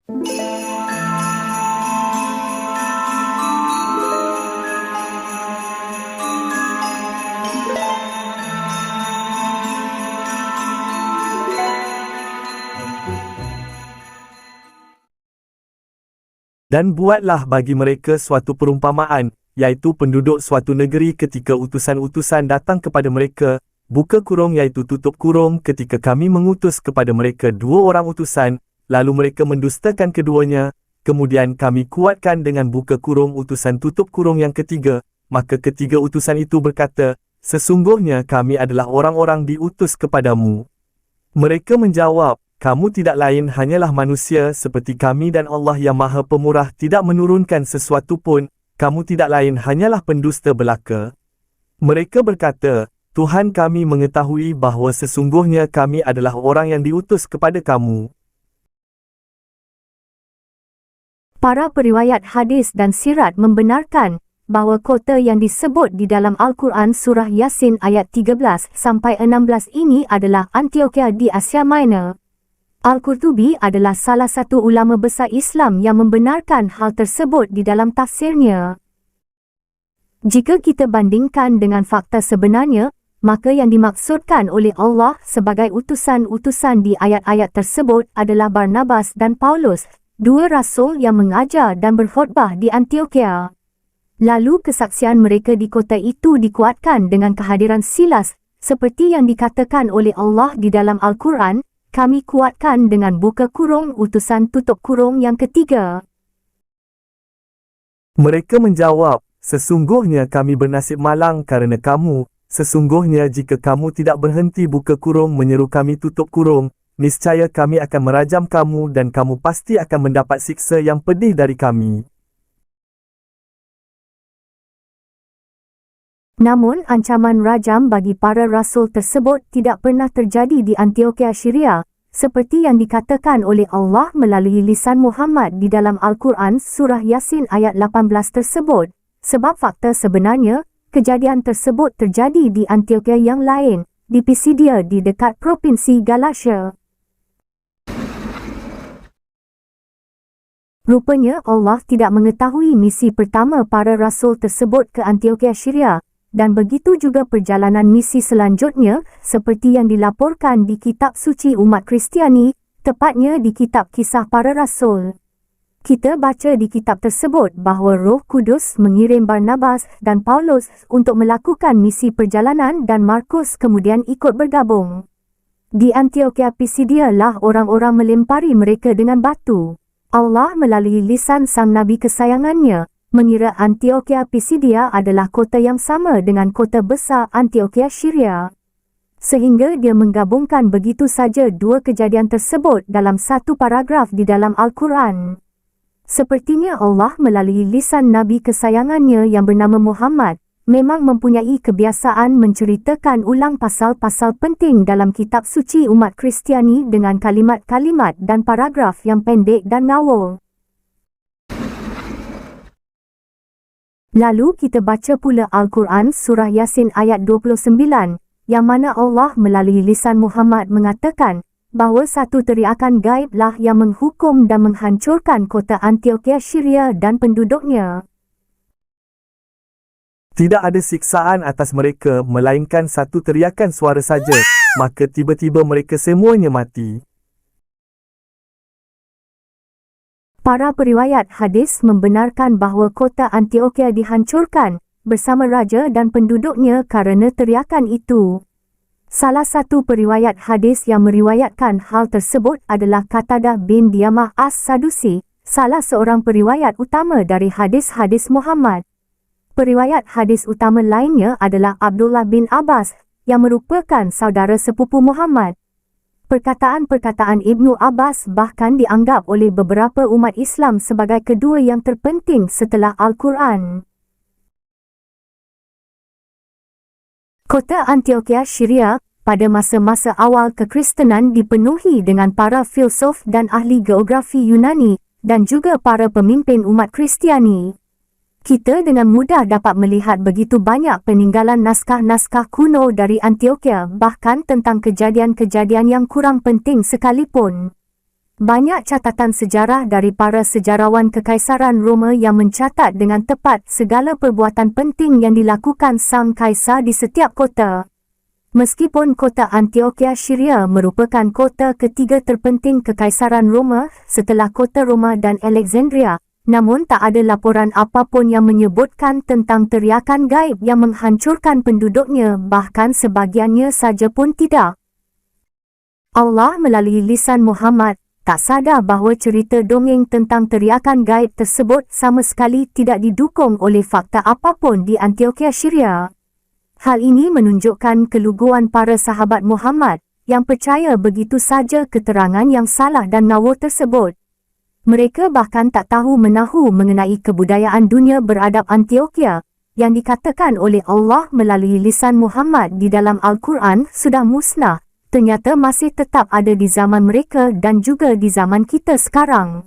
Dan buatlah bagi mereka suatu perumpamaan, iaitu penduduk suatu negeri ketika utusan-utusan datang kepada mereka, buka kurung iaitu tutup kurung ketika kami mengutus kepada mereka 2 orang utusan, lalu mereka mendustakan keduanya, kemudian kami kuatkan dengan buka kurung utusan tutup kurung yang ketiga, maka ketiga utusan itu berkata, sesungguhnya kami adalah orang-orang diutus kepadamu. Mereka menjawab, kamu tidak lain hanyalah manusia seperti kami dan Allah yang Maha Pemurah tidak menurunkan sesuatu pun, kamu tidak lain hanyalah pendusta belaka. Mereka berkata, Tuhan kami mengetahui bahawa sesungguhnya kami adalah orang yang diutus kepada kamu. Para periwayat hadis dan sirat membenarkan bahawa kota yang disebut di dalam Al-Quran Surah Yasin ayat 13-16 ini adalah Antioquia di Asia Minor. Al-Qurtubi adalah salah satu ulama besar Islam yang membenarkan hal tersebut di dalam tafsirnya. Jika kita bandingkan dengan fakta sebenarnya, maka yang dimaksudkan oleh Allah sebagai utusan-utusan di ayat-ayat tersebut adalah Barnabas dan Paulus, 2 rasul yang mengajar dan berkhutbah di Antioquia. Lalu kesaksian mereka di kota itu dikuatkan dengan kehadiran Silas, seperti yang dikatakan oleh Allah di dalam Al-Quran, kami kuatkan dengan buka kurung utusan tutup kurung yang ketiga. Mereka menjawab, sesungguhnya kami bernasib malang kerana kamu, sesungguhnya jika kamu tidak berhenti buka kurung menyeru kami tutup kurung, niscaya kami akan merajam kamu dan kamu pasti akan mendapat siksa yang pedih dari kami. Namun ancaman rajam bagi para rasul tersebut tidak pernah terjadi di Antioquia Syria, seperti yang dikatakan oleh Allah melalui lisan Muhammad di dalam Al-Quran Surah Yasin ayat 18 tersebut, sebab fakta sebenarnya, kejadian tersebut terjadi di Antioquia yang lain, di Pisidia di dekat Provinsi Galatia. Rupanya Allah tidak mengetahui misi pertama para rasul tersebut ke Antioquia Syria, dan begitu juga perjalanan misi selanjutnya seperti yang dilaporkan di kitab suci umat Kristiani, tepatnya di kitab Kisah Para Rasul. Kita baca di kitab tersebut bahawa Roh Kudus mengirim Barnabas dan Paulus untuk melakukan misi perjalanan dan Markus kemudian ikut bergabung. Di Antioquia Pisidia lah orang-orang melempari mereka dengan batu. Allah melalui lisan sang Nabi kesayangannya, mengira Antioquia Pisidia adalah kota yang sama dengan kota besar Antioquia Syria. Sehingga dia menggabungkan begitu saja 2 kejadian tersebut dalam satu paragraf di dalam Al-Quran. Sepertinya Allah melalui lisan Nabi kesayangannya yang bernama Muhammad, memang mempunyai kebiasaan menceritakan ulang pasal-pasal penting dalam kitab suci umat Kristiani dengan kalimat-kalimat dan paragraf yang pendek dan ngawur. Lalu kita baca pula Al-Quran Surah Yasin ayat 29, yang mana Allah melalui lisan Muhammad mengatakan bahawa satu teriakan gaiblah yang menghukum dan menghancurkan kota Antioquia Syria dan penduduknya. Tidak ada siksaan atas mereka melainkan satu teriakan suara saja, maka tiba-tiba mereka semuanya mati. Para periwayat hadis membenarkan bahawa kota Antioquia dihancurkan bersama raja dan penduduknya kerana teriakan itu. Salah satu periwayat hadis yang meriwayatkan hal tersebut adalah Qatadah bin Diamah As-Sadusi, salah seorang periwayat utama dari hadis-hadis Muhammad. Periwayat hadis utama lainnya adalah Abdullah bin Abbas, yang merupakan saudara sepupu Muhammad. Perkataan-perkataan Ibnu Abbas bahkan dianggap oleh beberapa umat Islam sebagai kedua yang terpenting setelah Al-Quran. Kota Antioquia Syria pada masa-masa awal kekristenan dipenuhi dengan para filsuf dan ahli geografi Yunani dan juga para pemimpin umat Kristiani. Kita dengan mudah dapat melihat begitu banyak peninggalan naskah-naskah kuno dari Antioquia bahkan tentang kejadian-kejadian yang kurang penting sekalipun. Banyak catatan sejarah dari para sejarawan Kekaisaran Roma yang mencatat dengan tepat segala perbuatan penting yang dilakukan sang kaisar di setiap kota. Meskipun kota Antioquia Syria merupakan kota ketiga terpenting Kekaisaran Roma setelah kota Roma dan Alexandria, namun tak ada laporan apapun yang menyebutkan tentang teriakan gaib yang menghancurkan penduduknya, bahkan sebahagiannya saja pun tidak. Allah melalui lisan Muhammad tak sadar bahawa cerita dongeng tentang teriakan gaib tersebut sama sekali tidak didukung oleh fakta apapun di Antioquia Syria. Hal ini menunjukkan keluguan para sahabat Muhammad yang percaya begitu saja keterangan yang salah dan ngawur tersebut. Mereka bahkan tak tahu menahu mengenai kebudayaan dunia beradab Antioquia yang dikatakan oleh Allah melalui lisan Muhammad di dalam Al-Quran sudah musnah. Ternyata masih tetap ada di zaman mereka dan juga di zaman kita sekarang.